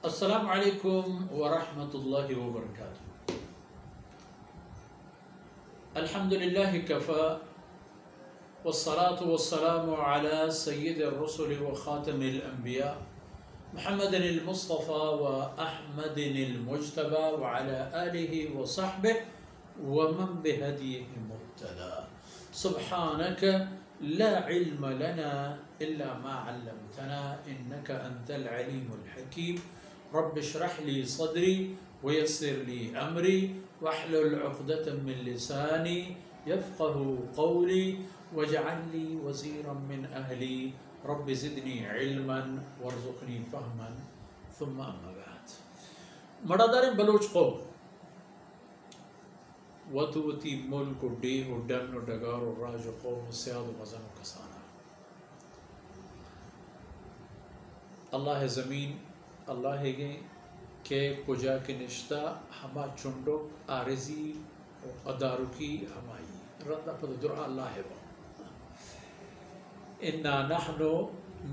السلام علیکم ورحمۃ اللہ وبرکاتہ۔ الحمد للہ کفا والصلاة والسلام على سید الرسل وخاتم الانبیاء محمد المصطفى واحمد المجتبى وعلى آلہ وصحبہ ومن بهدیہ مبتدى۔ سبحانك لا علم لنا إلا ما علمتنا إنك أنت العليم الحكيم رب اشرح لي صدري ويسر لي أمري واحلل عقدة من لساني يفقه قولي واجعل لي وزيرا من أهلي رب زدني علما وارزقني فهما ثم أما بعد۔ مڑادار بلوچ قوم وتوتی ملک و ڈیہ و ڈن و ڈگار و راج و قوم و سیاد و مزن و کسانا۔ اللہ زمین اللہ گے کہ کجا کے نشتہ ہما چنڈک آرزی و ادارکی ہمائی رندہ پتہ درہ اللہ ہے با انا نحن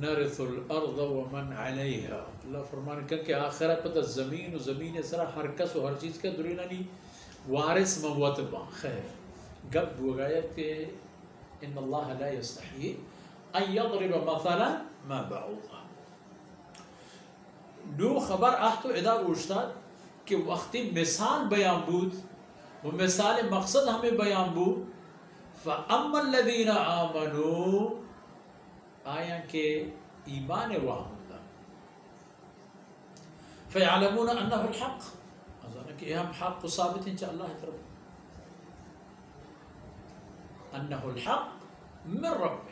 نرث الارض ومن علیہا۔ اللہ فرمانے کہ آخرت پتہ زمین و زمین سرا ہر کس و ہر چیز کا درینا نہیں وارث موت با خیر گب وغایا کہ ان اللہ لا يستحی ان یضرب مثلا ما بعوضا۔ نو خبر آہتو ادا اوشتا کہ وقتی مثال بیان بود و مثال مقصد ہمیں بیان بود فَأَمَّا الَّذِينَ آمَنُوا آیا کہ ایمان واہم فَيَعْلَمُونَ أَنَّهُ الْحَقِّ کہ ہم حق کو ثابت ہیں چاہ اللہ طرف انہو الحق من رب۔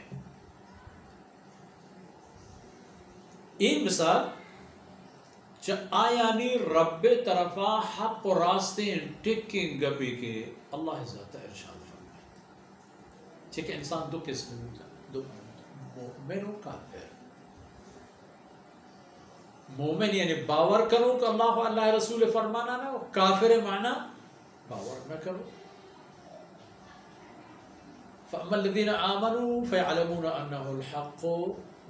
این مثال چاہ آیانی رب طرفا حق و راستے ٹکیں گبی کے اللہ ذات ارشاد فرمائے چاہ کہ انسان دو قسم ہوتا دو مومن و کافر۔ مومن یعنی باور کرو کہ اللہ و اللہ رسول فرمانا نہ، کافر معنی باور نہ کرو۔ فَأَمَّا الَّذِينَ آمَنُوا فَيَعْلَمُونَ أَنَّهُ الْحَقُّ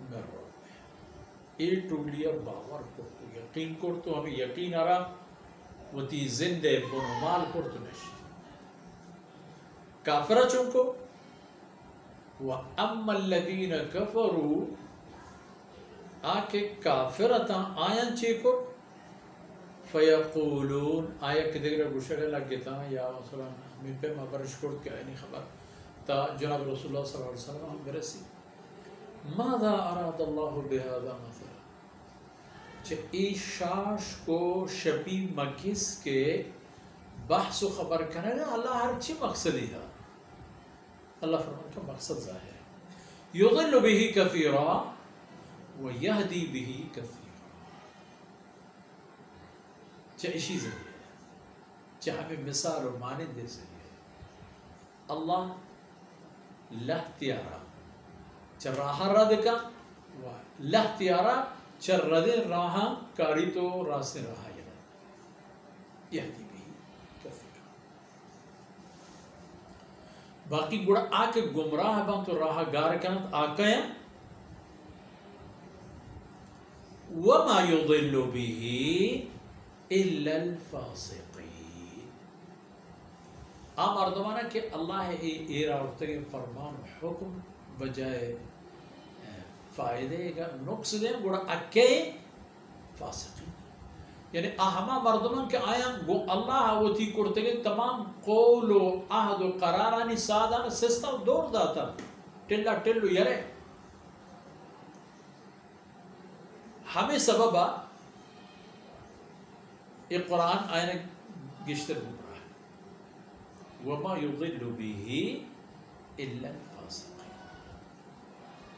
مِنْ رَبِّهِمْ۔ اے ٹولیا باور کرو یقین کرو ہمیں یقین آرا وہ تی زندے بنمال کرو نشت کافرہ چونکو وَأَمَّا الَّذِينَ كَفَرُوا آکے کافرتا آیاں چیکو فیقولون آیا کہ دیگر گوشر لگتا یا مثلا ہمیں پہ مبرش کرد کہ آئینی خبر تا جناب رسول اللہ صلی اللہ علیہ وسلم ہم برسی ماذا اراد اللہ بہذا مثلا چھے ای شاش کو شبی مگس کے بحث و خبر کرنے نا اللہ ہر چی مقصدی ہے اللہ فرمان کا مقصد ظاہر ہے یضل بہی کثیرا وَيَهْدِي بِهِ كَثِيرًا۔ چاہ اسی ذریعے چاہ ہمیں مثال اور معنی دے سکے اللہ لہ تیارا چاہ راہ را دکا لہ تیارا چاہ ردے راہ کاری تو راستے راہ ینا یہدی بھی کثیرا۔ باقی گوڑا آکے گمراہ بان تو راہ گار کنت آکے وَمَا يُضِلُّ بِهِ إِلَّا الْفَاسِقِينَ۔ عام اردمانہ کہ اللہ ایرا ارتگی فرمان حکم بجائے فائدے کا نقص دیں گوڑا اکے فاسقین یعنی اہما مردمان کے آیاں گو اللہ ہوتی کرتگی تمام قول و عہد و قرارانی سادان سستا دور داتا ٹلہ ٹلو یرے ہمیں سببا یہ قرآن آئینہ گشتر گمراہ ہے وَمَا يُضِلُّ بِهِ إِلَّا الْفَاسِقِينَ۔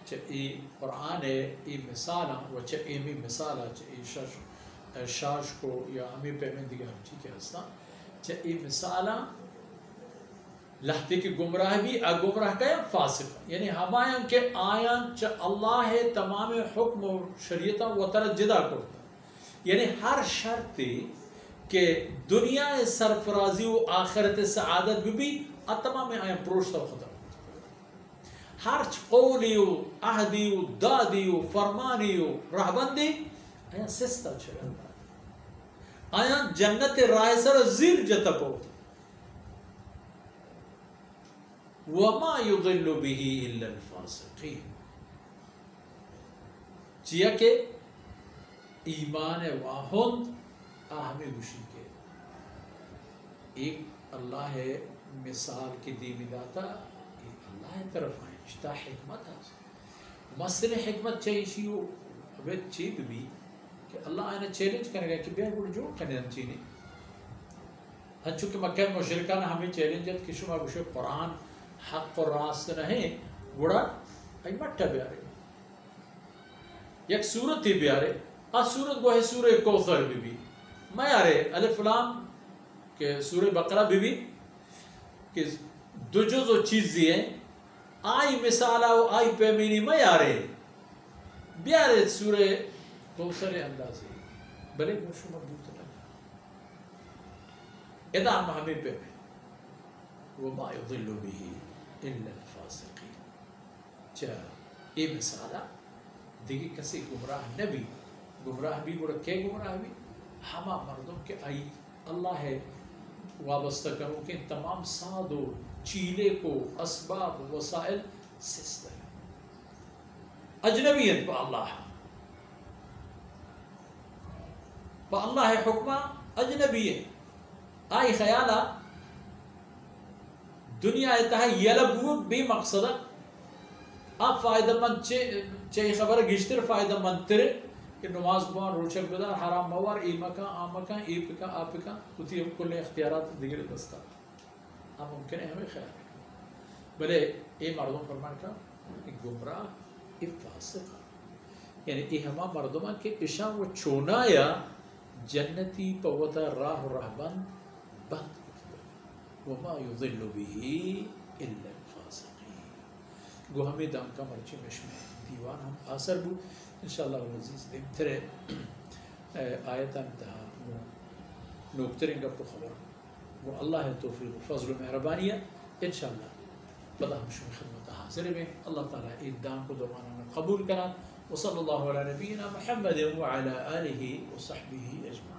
چاہ ای قرآن ہے ای مثالا و چاہ ایمی مثالا چاہ ای شاش کو یا ہمیں پیمن دیگا ہم چی کے ہستا چاہ ای مثالا لہتے کی گمراہ بھی گمراہ کا یا فاسق یعنی ہمائیں کہ آیاں چاہ اللہ تمام حکم و شریعتاں و طرح جدا کرتا یعنی ہر شرطی کہ دنیا سرفرازی و آخرت سعادت بھی تمام آیاں پروشتا و ختم کرتا ہر قولی و عہدی و دادی و فرمانی و رہبندی آیاں سستا چھڑا آیا جنت راہ سر زیر جتا پوت وما يضل به الا الفاسقين چیا کہ ایمان واہند آہمی گوشی کے ایک اللہ ہے مثال کی دیمی داتا اللہ طرف آئیں اشتا حکمت ہے مصر حکمت چاہیے وہ ابھی چیب بھی کہ اللہ آئینہ چیلنج کرنے گا کہ بیا گوڑ جو کرنے ہم چینے ہن چونکہ مکہ مشرکان ہمیں چیلنجت کہ شما گوشو قرآن حق و راست نہیں گوڑا ای مٹا بیارے یک سورت ہی بیارے سورت گوہ سورہ کوثر بھی میں آرے الف لام کہ سورہ بقرہ بھی کہ دو جز و چیزی ہیں آئی مثالہ و آئی پیمینی میں آرے بیارے سورہ کوثر اندازی بلے گوشو مضبوط لگا ادام ہمیں پیمین وما يضل به الا الفاسقين چا یہ مثالہ دیکھی کسی گمراہ نبی گمراہ بھی گوڑا کہ گمراہ بھی ہما مردم کے آئی اللہ ہے وابستہ کروں کہ تمام ساد و چیلے کو اسباب وسائل سستا ہے اجنبیت پا اللہ حکمہ اجنبیت آئی خیالہ دنیا اتہا یلبو بے مقصدہ آپ فائدہ مند چاہی خبر گشتر فائدہ مند ترے کہ نماز بوان روچک بدار حرام موار ای مکان آ مکان ای پکا آ پکا اتی ہم کل اختیارات دیگر دستا ہم ممکن ہے ہمیں خیال رکھیں بلے ای مردم فرمان کا ایک گمراہ ای فاسق یعنی ای ہما مردمان کے اشان وہ چونایا جنتی پوتا راہ رہبند بند وما يضل به الا الفاسقين گو ہمیں دام کا مرچی مشمع دیوان ہم آثر بو انشاءاللہ العزیز دیم ترے آیتا انتہا نوکترین گا پو خبر وہ اللہ ہے توفیق فضل و مہربانیہ انشاءاللہ پدا ہم شمی خدمت حاضر میں اللہ تعالیٰ ایک دام کو دمانا قبول کرا وصلی اللہ علی نبینا محمد وعلى آلہ وصحبہ اجمعین